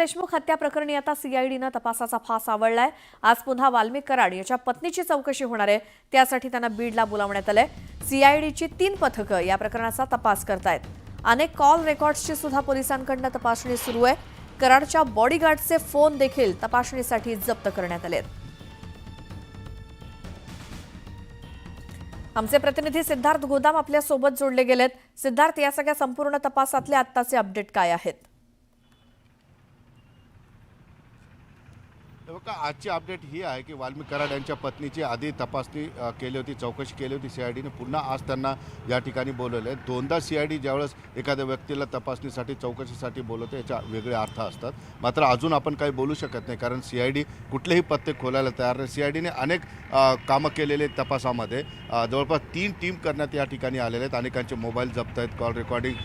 देशमुख हत्या प्रकरणी आता सीआयडीनं तपासाचा फास आवळलाय। आज पुन्हा वाल्मिक कराड याच्या पत्नीची चौकशी होणार आहे। त्यासाठी त्यांना बीडला बोलावण्यात आलंय। सीआयडीची 3 पथकं या प्रकरणाचा तपास करतायत। अनेक कॉल रेकॉर्ड्सची सुद्धा पोलिसांकडून तपासणी सुरू आहे। कराडच्या बॉडीगार्डचे फोन देखील तपासणीसाठी जप्त करण्यात आलेत। आमचे प्रतिनिधी सिद्धार्थ गोदाम आपल्या सोबत जोडले गेलेत। सिद्धार्थ, या सगळ्या संपूर्ण तपासातले आत्ताचे अपडेट काय आहेत? आजची अपडेट ही आहे की वाल्मिक कराड यांच्या पत्नीची आधी तपासणी केली होती, चौकशी केली होती सीआयडीने। पुन्हा आज त्यांना या ठिकाणी बोलवले। दोनदा सीआयडी ज्यावेळेस एखाद्या व्यक्तीला तपासणीसाठी चौकशीसाठी बोलवते याच्या वेगळे अर्थ असतात। मात्र अजून आपण काही बोलू शकत नाही, कारण सीआयडी कुठलेही पत्ते खोलायला तयार नाही। सीआयडीने अनेक कामं केलेले तपासामध्ये जवळपास 3 टीम करण्यात या ठिकाणी आलेले आहेत। अनेकांचे मोबाईल जप्त आहेत, कॉल रेकॉर्डिंग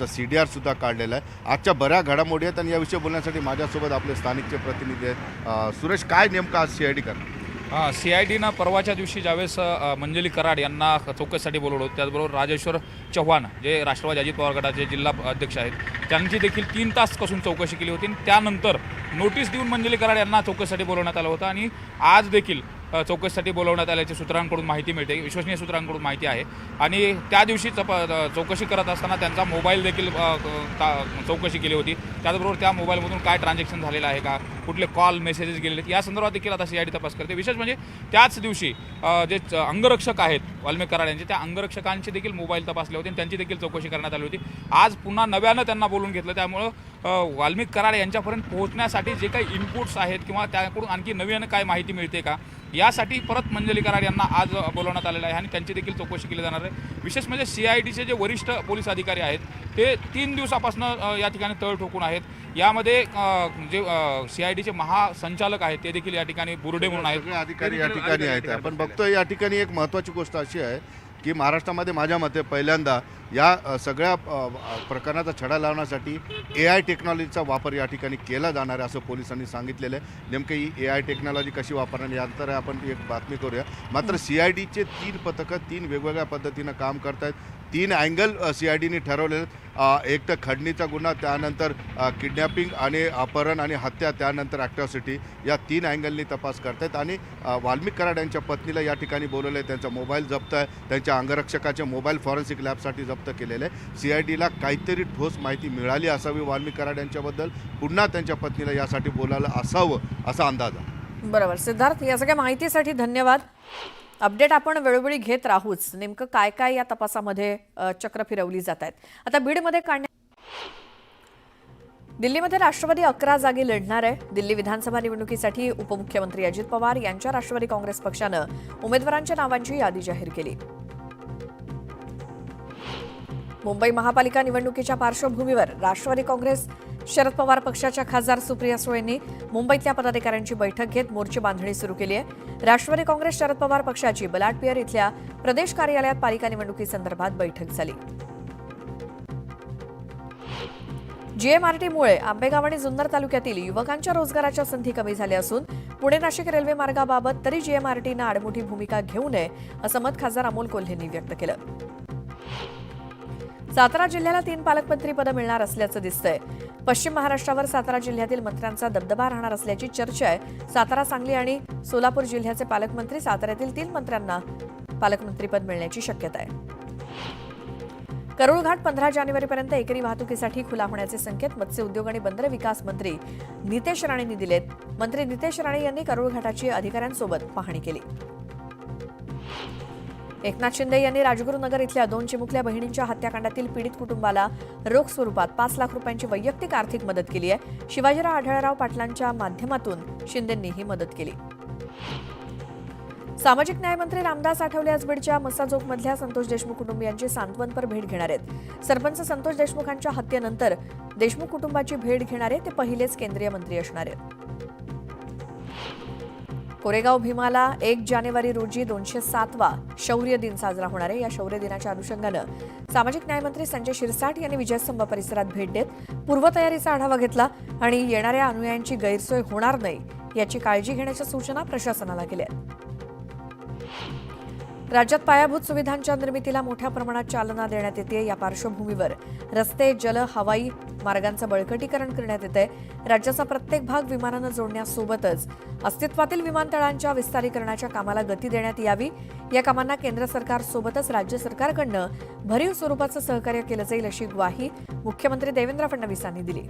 CDR सुद्धा काढलेला आहे। आजच्या बऱ्या घडामोडी आहेत आणि याविषयी बोलण्यासाठी माझ्यासोबत आपले स्थानिकचे प्रतिनिधी आहेत। सुरेश, काय नेमकं आज सीआयडी करणार? सीआयडीनं परवाच्या दिवशी ज्यावेळेस मंजली कराड यांना चौकशीसाठी बोलवलं होतं, त्याचबरोबर राजेश्वर चव्हाण जे राष्ट्रवादी अजित पवार गटाचे जिल्हा अध्यक्ष आहेत, त्यांची देखील 3 तास कसून चौकशी केली होती। त्यानंतर नोटीस देऊन मंजली कराड यांना चौकशीसाठी बोलवण्यात आलं होतं आणि आज देखील चौकशीसाठी बोलवण्यात आल्याची सूत्रांकडून माहिती मिळते, विश्वसनीय सूत्रांकडून माहिती आहे। आणि त्या दिवशी चौकशी करत असताना त्यांचा मोबाईल देखील चौकशी केली होती। त्याचबरोबर त्या मोबाईलमधून काय ट्रान्झॅक्शन झालेलं आहे का, कुठले कॉल मेसेजेस गेलेले आहेत, या संदर्भात देखील आता सीआयडी तपास करते। विशेष म्हणजे त्याच दिवशी जे अंगरक्षक आहेत वाल्मिक कराड यांचे, त्या अंगरक्षकांचे देखील मोबाईल तपासले होते आणि त्यांची देखील चौकशी करण्यात आली होती। आज पुन्हा नव्यानं त्यांना बोलून घेतलं। त्यामुळं वाल्मिक कराड यांच्यापर्यंत पोहोचण्यासाठी जे काही इनपुट्स आहेत किंवा त्याकडून आणखी नव्यानं काय माहिती मिळते का, यासाठी परत मंजली कराड यांना आज बोलवण्यात आलेलं आहे आणि त्यांची देखील चौकशी केली जाणार आहे। विशेष म्हणजे सीआयडीचे जे वरिष्ठ पोलीस अधिकारी आहेत ते 3 दिवसापासून या ठिकाणी तळ ठोकून आहेत। यामध्ये जे सीआयडीचे महासंचालक आहेत ते देखील या ठिकाणी बुर्डे म्हणून आहेत, सगळे अधिकारी या ठिकाणी आहेत। आपण बघतोय या ठिकाणी एक महत्त्वाची गोष्ट अशी आहे की महाराष्ट्रामध्ये माझ्या मते पहिल्यांदा या सगळ्या प्रकरणाचा छडा लावण्यासाठी AI टेक्नॉलॉजीचा वापर या ठिकाणी केला जाणार आहे असं पोलिसांनी सांगितलेलं आहे। नेमकं ही AI टेक्नॉलॉजी कशी वापरणार यानंतर आपण एक बातमी करूया। मात्र सीआयडीचे 3 पथकं 3 वेगवेगळ्या पद्धतीनं काम करत आहेत। 3 अँगल सीआयडीने ठरवले, एक तर खंडणीचा गुन्हा, त्यानंतर किडनॅपिंग आणि अपहरण आणि हत्या, त्यानंतर ॲट्रॉसिटी, या 3 अँगलनी तपास करतायत। आणि वाल्मिक कराड यांच्या पत्नीला या ठिकाणी बोलवलं आहे, त्यांचा मोबाईल जप्त आहे, त्यांच्या अंगरक्षकाचे मोबाईल फॉरेन्सिक लॅबसाठी जप्त केलेलं आहे। सीआयडीला काहीतरी ठोस माहिती मिळाली असावी वाल्मिक कराड यांच्याबद्दल, पुन्हा त्यांच्या पत्नीला यासाठी बोलायला असावं असा अंदाज आहे। बरोबर सिद्धार्थ, या सगळ्या माहितीसाठी धन्यवाद। अपडेट आपण वेळोवेळी घेत राहूच। नेमकं काय काय या तपासामध्ये चक्र फिरवली जात आहेत। आता बीडमध्ये दिल्लीमध्ये राष्ट्रवादी 11 जागी लढणार आहे। दिल्ली विधानसभा निवडणुकीसाठी उपमुख्यमंत्री अजित पवार यांच्या राष्ट्रवादी काँग्रेस पक्षानं उमेदवारांच्या नावांची यादी जाहीर केली। मुंबई महापालिका निवडणुकीच्या पार्श्वभूमीवर राष्ट्रवादी काँग्रेस शरद पवार पक्षाच्या खासदार सुप्रिया सुळे यांनी मुंबईतल्या पदाधिकाऱ्यांची बैठक घेत मोर्चे बांधणी सुरू केली आहे। राष्ट्रवादी काँग्रेस शरद पवार पक्षाची बलाटपियर इथल्या प्रदेश कार्यालयात पालिका निवडणुकीसंदर्भात बैठक झाली। जीएमआरटीमुळे आंबेगाव आणि जुन्नर तालुक्यातील युवकांच्या रोजगाराच्या संधी कमी झाल्या असून पुणे नाशिक रेल्वे मार्गाबाबत तरी जीएमआरटीनं आडमुठी भूमिका घेऊ नये असं मत खासदार अमोल कोल्हेंनी व्यक्त केलं। सातारा जिल्ह्याला 3 पालकमंत्री पदं मिळणार असल्याचं दिसतंय। पश्चिम महाराष्ट्रावर सातारा जिल्ह्यातील मंत्र्यांचा दबदबा राहणार असल्याची चर्चा आहे। सातारा, सांगली आणि सोलापूर जिल्ह्याचे पालकमंत्री, साताऱ्यातील 3 मंत्र्यांना पालकमंत्रीपद मिळण्याची शक्यता आहे। करूळ घाट 15 जानेवारीपर्यंत एकेरी वाहतुकीसाठी खुला होण्याचे संकेत मत्स्य उद्योग आणि बंदर विकास मंत्री नितेश राणेंनी दिलेत। मंत्री नितेश राणे यांनी करूळ घाटाची अधिकाऱ्यांसोबत पाहणी केली। एकनाथ शिंदे यांनी राजगुरुनगर इथल्या 2 चिमुकल्या बहिणींच्या हत्याकांडातील पीडित कुटुंबाला रोख स्वरूपात 5 लाख रुपयांची वैयक्तिक आर्थिक मदत केली आहे। शिवाजीराव आढळराव पाटलांच्या माध्यमातून शिंदेंनी ही मदत केली। सामाजिक न्यायमंत्री रामदास आठवले आज बीडच्या मस्साजोगमधल्या संतोष देशमुख कुटुंबियांची सांत्वनपर भेट घेणार आहेत। सरपंच संतोष देशमुखांच्या हत्येनंतर देशमुख कुटुंबाची भेट घेणारे ते पहिलेच केंद्रीय मंत्री असणार आहेत। कोरेगाव भीमाला 1 जानेवारी रोजी 207वा शौर्य दिन साजरा होणार आहे। या शौर्य दिनाच्या अनुषंगानं सामाजिक न्यायमंत्री संजय शिरसाट यांनी विजयस्तंभ परिसरात भेट देत पूर्वतयारीचा आढावा घेतला आणि येणाऱ्या अनुयायांची गैरसोय होणार नाही याची काळजी घेण्याच्या सूचना प्रशासनाला केल्या। राज्यात पायाभूत सुविधांच्या निर्मितीला मोठ्या प्रमाणात चालना देण्यात येते. या पार्श्वभूमीवर रस्ते, जल, हवाई मार्गांचं बळकटीकरण करण्यात येते. राज्याचा प्रत्येक भाग विमानानं जोडण्यासोबतच अस्तित्वातील विमानतळांच्या विस्तारीकरणाच्या कामाला गती देण्यात यावी. या कामांना केंद्र सरकारसोबतच राज्य सरकारकडनं भरीव स्वरूपाचं सहकार्य केलं जाईल अशी ग्वाही मुख्यमंत्री देवेंद्र फडणवीसांनी दिली.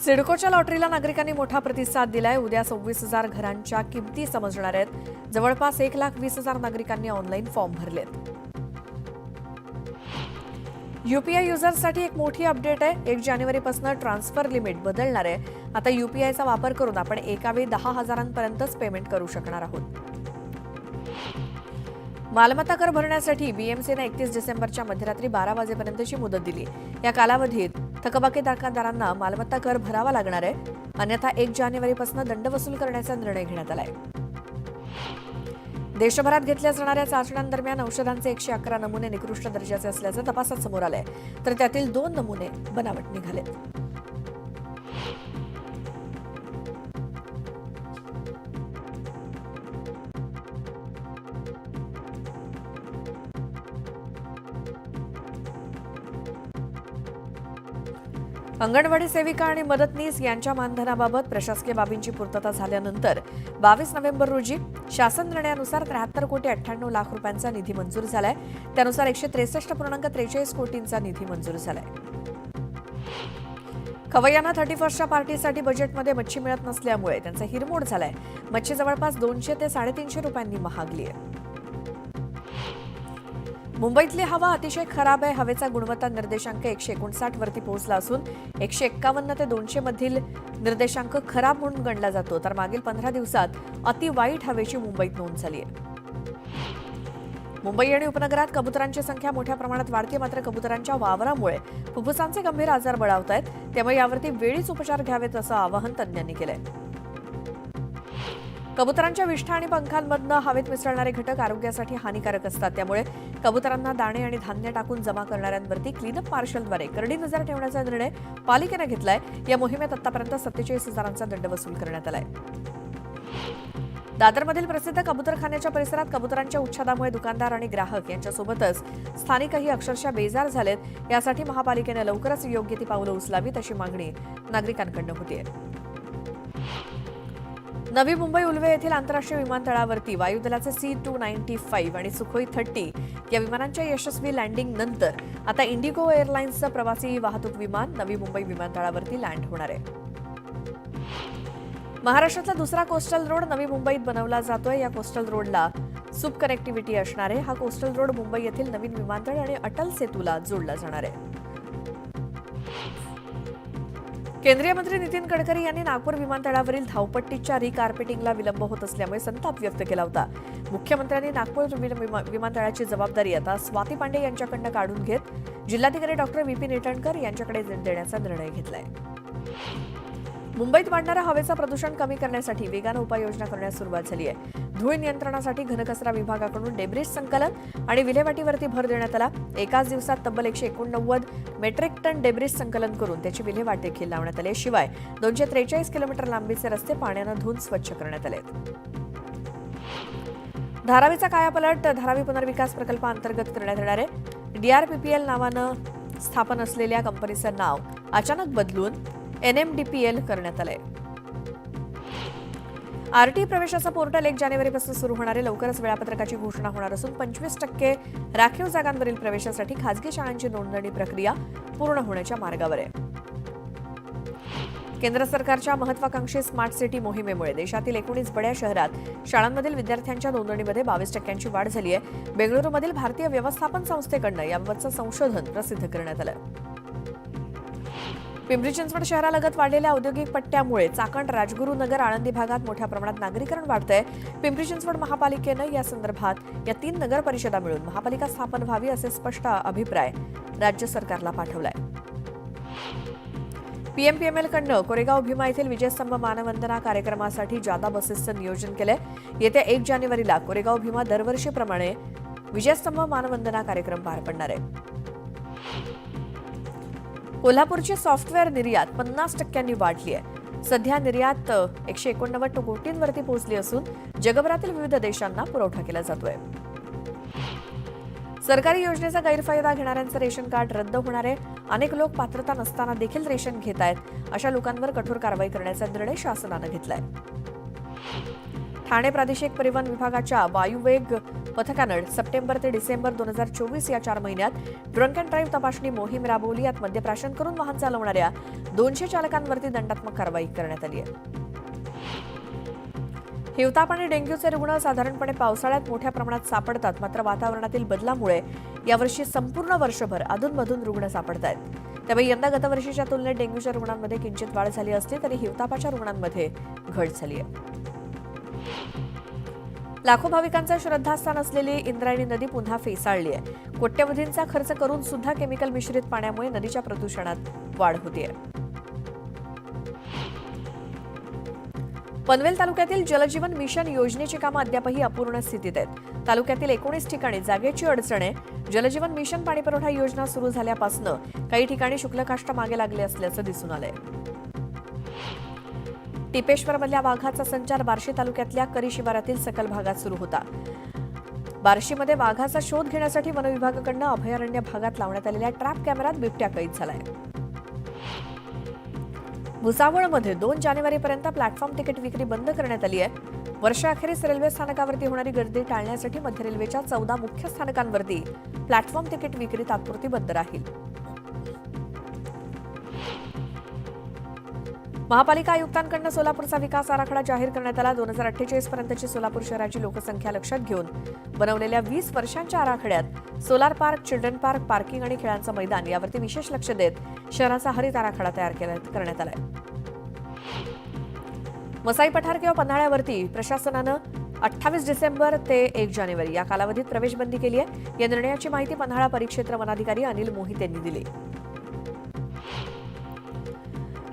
सिडकोच्या लॉटरीला नागरिकांनी मोठा प्रतिसाद दिलाय. उद्या 26,000 घरांच्या किमती समजणार आहेत. जवळपास 1,20,000 नागरिकांनी ऑनलाईन फॉर्म भरलेत. यूपीआय युजर्ससाठी एक मोठी अपडेट आहे. 1 जानेवारीपासून ट्रान्सफर लिमिट बदलणार आहे. आता यूपीआयचा वापर करून आपण एकावेळी 10,000पर्यंतच पेमेंट करू शकणार आहोत. मालमत्ता कर भरण्यासाठी बीएमसीने 31 डिसेंबरच्या मध्यरात्री 12 वाजेपर्यंतची मुदत दिली. या कालावधीत थकबाकीदारांना मालमत्ता कर भरावा लागणार आहे. अन्यथा 1 जानेवारीपासून दंड वसूल करण्याचा निर्णय घेण्यात आलाय. देशभरात घेतल्या जाणाऱ्या चाचण्यांदरम्यान औषधांचे 111 नमुने निकृष्ट दर्जाचे असल्याचं तपासात समोर आलंय. तर त्यातील 2 नमुने बनावट निघालेत. अंगणवाडी सेविका आणि मदतनीस यांच्या मानधनाबाबत प्रशासकीय बाबींची पूर्तता झाल्यानंतर 22 नोव्हेंबर रोजी शासन निर्णयानुसार 73,98,00,000 रुपयांचा निधी मंजूर झालाय. त्यानुसार 163.43 कोटींचा निधी मंजूर झालाय. खवय्यांना 31च्या पार्टीसाठी बजेटमध्ये मच्छी मिळत नसल्यामुळे त्यांचा हिरमोड झालाय. मच्छी जवळपास 200 ते 350 रुपयांनी महागली आहे. मुंबईतली हवा अतिशय खराब आहे. हवेचा गुणवत्ता निर्देशांक 159 वरती पोहोचला असून 151 ते 200 मधील निर्देशांक खराब म्हणून गणला जातो. तर मागील 15 दिवसात अति वाईट हवेची मुंबईत नोंद झाली आहे. मुंबई आणि उपनगरात कबुतरांची संख्या मोठ्या प्रमाणात वाढते. मात्र कबुतरांच्या वावरामुळे फुफ्फुसांचे गंभीर आजार बळावत आहेत. त्यामुळे यावरती वेळीच उपचार घ्यावेत असं आवाहन तज्ज्ञांनी केलंय. कबुतरांच्या विष्ठा आणि पंखांमधनं हवेत मिसळणारे घटक आरोग्यासाठी हानिकारक असतात. त्यामुळे कबुतरांना दाणे आणि धान्य टाकून जमा करणाऱ्यांवरती क्लीनअप मार्शलद्वारे करडी नजर ठेवण्याचा निर्णय पालिकेनं घेतलाय. या मोहिमेत आतापर्यंत 47,000चा दंड वसूल करण्यात आलाय. दादरमधील प्रसिद्ध कबुतरखान्याच्या परिसरात कबुतरांच्या उच्छेदामुळे दुकानदार आणि ग्राहक यांच्यासोबतच स्थानिकही अक्षरशः बेजार झालेत. यासाठी महापालिकेनं लवकरच योग्य ती पावलं उचलावीत अशी मागणी नागरिकांकडून होतीये. नवी मुंबई उल्वे येथील आंतरराष्ट्रीय विमानतळावरती वायुदलाचे C-295 आणि सुखोई 30 या विमानांच्या यशस्वी लँडिंगनंतर आता इंडिगो एअरलाइन्सचं प्रवासी वाहतूक विमान नवी मुंबई विमानतळावरती लँड होणार आहे. महाराष्ट्रातला दुसरा कोस्टल रोड नवी मुंबईत बनवला जातोय. या कोस्टल रोडला सुप कनेक्टिव्हिटी असणार आहे. हा कोस्टल रोड मुंबई येथील नवीन विमानतळ आणि अटल सेतूला जोडला जाणार आहे. केंद्रीय मंत्री नितीन गडकरी यांनी नागपूर विमानतळावरील धावपट्टीच्या रिकार्पेटिंगला विलंब होत असल्यामुळे संताप व्यक्त केला होता. मुख्यमंत्र्यांनी नागपूर विमानतळाची जबाबदारी आता स्वाती पांडे यांच्याकडून काढून घेत जिल्हाधिकारी डॉक्टर व्ही.पी. नेटणकर यांच्याकडे देण्याचा निर्णय घेतलाय. मुंबईत वाढणाऱ्या हवेचं प्रदूषण कमी करण्यासाठी वेगानं उपाययोजना करण्यास सुरुवात झाली आहे. धूळ नियंत्रणासाठी घनकचरा विभागाकडून डेब्रिज संकलन आणि विल्हेवाटीवरती भर देण्यात आला. एकाच दिवसात तब्बल 189 मेट्रिक टन डेब्रिज संकलन करून त्याची विल्हेवाट देखील लावण्यात आली. शिवाय 243 किलोमीटर लांबीचे रस्ते पाण्यानं धुवून स्वच्छ करण्यात आले. धारावीचा कायापालट धारावी पुनर्विकास प्रकल्पाअंतर्गत करण्यात येणार आहे. DRPPL नावानं स्थापन असलेल्या कंपनीचं नाव अचानक बदलून NMDPL करण्यात आलंय. आरटी प्रवेशाचा पोर्टल 1 जानेवारीपासून सुरू होणार आहे. लवकरच वेळापत्रकाची घोषणा होणार असून 25% राखीव जागांवरील प्रवेशासाठी खासगी शाळांची नोंदणी प्रक्रिया पूर्ण होण्याच्या मार्गावर आहे. केंद्र सरकारच्या महत्वाकांक्षी स्मार्ट सिटी मोहिमेमुळे देशातील 19 बड्या शहरात शाळांमधील विद्यार्थ्यांच्या नोंदणीमध्ये 22% वाढ झाली आहे. बेंगळुरूमधील भारतीय व्यवस्थापन संस्थेकडनं याबाबतचं संशोधन प्रसिद्ध करण्यात आलं. पिंपरी चिंचवड शहरालगत वाढलेल्या औद्योगिक पट्ट्यामुळे चाकण, राजगुरुनगर, आळंदी भागात मोठ्या प्रमाणात नागरीकरण वाढतंय. पिंपरी चिंचवड महापालिकेनं या संदर्भात या 3 नगर परिषदा मिळून महापालिका स्थापन व्हावी असे स्पष्ट अभिप्राय राज्य सरकारला पाठवलाय. PMPML-कडनं कोरेगाव भीमा येथील विजयस्तंभ मानवंदना कार्यक्रमासाठी जादा बसेसचं नियोजन केलंय. येत्या 1 जानेवारीला कोरेगाव भीमा दरवर्षीप्रमाणे विजयस्तंभ मानवंदना कार्यक्रम पार पडणार आहे. कोल्हापूरची सॉफ्टवेअर निर्यात 50% वाढली आहे. सध्या निर्यात 189 कोटींवरती पोहोचली असून जगभरातील विविध देशांना पुरवठा केला जातोय. सरकारी योजनेचा गैरफायदा घेणाऱ्यांचं रेशन कार्ड रद्द होणार आहे. अनेक लोक पात्रता नसताना देखील रेशन घेत आहेत. अशा लोकांवर कठोर कारवाई करण्याचा निर्णय शासनानं घेतलाय. ठाणे प्रादेशिक परिवहन विभागाच्या वायुवेग पथकानं सप्टेंबर ते डिसेंबर 2024 या 4 महिन्यात ड्रंक अँड ड्राईव्ह तपासणी मोहीम राबवली. यात मद्यप्राशन करून वाहन चालवणाऱ्या 200 चालकांवरती दंडात्मक कारवाई करण्यात आली आहे. हिवताप आणि डेंग्यूचे रुग्ण साधारणपणे पावसाळ्यात मोठ्या प्रमाणात सापडतात. मात्र वातावरणातील बदलामुळे यावर्षी संपूर्ण वर्षभर अधूनमधून रुग्ण सापडत आहेत. त्यामुळे यंदा गतवर्षीच्या तुलनेत डेंग्यूच्या रुग्णांमध्ये किंचित वाढ झाली असली तरी हिवतापाच्या रुग्णांमध्ये घट झाली आहे. लाखो भाविकांचं श्रद्धास्थान असलेली इंद्रायणी नदी पुन्हा फेसाळली आहे. कोट्यवधींचा खर्च करून सुद्धा केमिकल मिश्रित पाण्यामुळे नदीच्या प्रदूषणात वाढ होतीये. पनवेल तालुक्यातील जलजीवन मिशन योजनेची कामं अद्यापही अपूर्ण स्थितीत आहेत. तालुक्यातील 19 ठिकाणी जागेची अडचण आहे. जलजीवन मिशन पाणीपुरवठा योजना सुरू झाल्यापासून काही ठिकाणी शुल्ककाष्ठ मागे लागले असल्याचं दिसून आलंय. टिपेश्वरमधल्या वाघाचा संचार बार्शी तालुक्यातल्या करी शिवारातील सखल भागात सुरू होता. बार्शीमध्ये वाघाचा शोध घेण्यासाठी वनविभागाकडून अभयारण्य भागात लावण्यात आलेल्या ट्रॅप कॅमेऱ्यात बिबट्या कैद झालाय. भुसावळमध्ये 2 जानेवारीपर्यंत प्लॅटफॉर्म तिकीट विक्री बंद करण्यात आली आहे. वर्षाअखेरीस रेल्वे स्थानकावरती होणारी गर्दी टाळण्यासाठी मध्य रेल्वेच्या 14 मुख्य स्थानकांवरती प्लॅटफॉर्म तिकीट विक्री तात्पुरती बंद राहील. महापालिका आयुक्तांकडून सोलापूरचा विकास आराखडा जाहीर करण्यात आला. 2048 पर्यंतची सोलापूर शहराची लोकसंख्या लक्षात घेऊन बनवलेल्या 20 वर्षांच्या आराखड्यात solar park, children park, parking आणि खेळांचं मैदान यावरती विशेष लक्ष देत शहराचा हरित आराखडा तयार करण्यात आलाय. वसाई पठार किंवा पन्हाळ्यावरती प्रशासनानं 28 डिसेंबर ते 1 जानेवारी या कालावधीत प्रवेशबंदी केली आहे. या निर्णयाची माहिती पन्हाळा परिक्षेत्र वनाधिकारी अनिल मोहित यांनी दिली.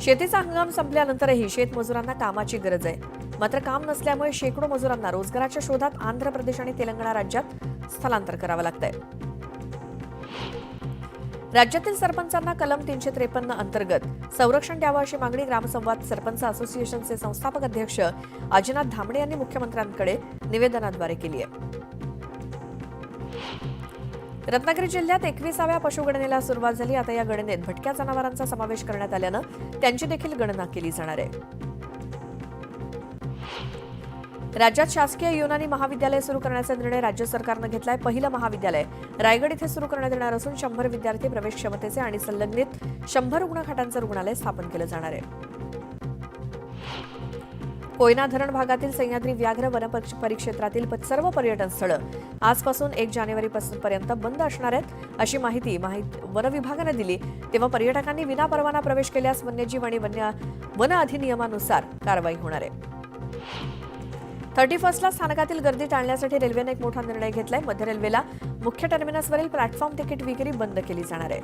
शेतीचा हंगाम संपल्यानंतरही शेतमजुरांना कामाची गरज आहे. मात्र काम नसल्यामुळे शेकडो मजुरांना रोजगाराच्या शोधात आंध्र प्रदेश आणि तेलंगणा राज्यात स्थलांतर करावं लागतंय. राज्यातील सरपंचांना कलम 353 अंतर्गत संरक्षण द्यावं अशी मागणी ग्रामसंवाद सरपंच असोसिएशनचे संस्थापक अध्यक्ष अजिनाथ धामणे यांनी मुख्यमंत्र्यांकडे निवेदनाद्वारे केली आहे. रत्नागिरी जिल्ह्यात 21व्या पशुगणनेला सुरुवात झाली. आता या गणनेत भटक्या जनावरांचा समावेश करण्यात आल्यानं त्यांची देखील गणना केली जाणार आहे. राज्यात शासकीय युनानी महाविद्यालय सुरू करण्याचा निर्णय राज्य सरकारनं घेतलाय. पहिलं महाविद्यालय रायगड इथे सुरू करण्यात येणार असून 100 विद्यार्थी प्रवेश क्षमतेचे आणि संलग्नित 100 रुग्णखाटांचं रुग्णालय स्थापन केलं जाणार आहे. कोयना धरण भागातील सह्याद्री व्याघ्र वन परिक्षेत्रातील सर्व पर्यटन स्थळं आजपासून 1 जानेवारीपर्यंत बंद असणार आहेत अशी माहिती वन विभागानं दिली. तेव्हा पर्यटकांनी विनापरवाना प्रवेश केल्यास वन्यजीव आणि वन अधिनियमानुसार कारवाई होणार आहे. 31ला स्थानकातील गर्दी टाळण्यासाठी रेल्वेने एक मोठा निर्णय घेतलाय. मध्य रेल्वेला मुख्य टर्मिनसवरील प्लॅटफॉर्म तिकीट विक्री बंद केली जाणार आहे.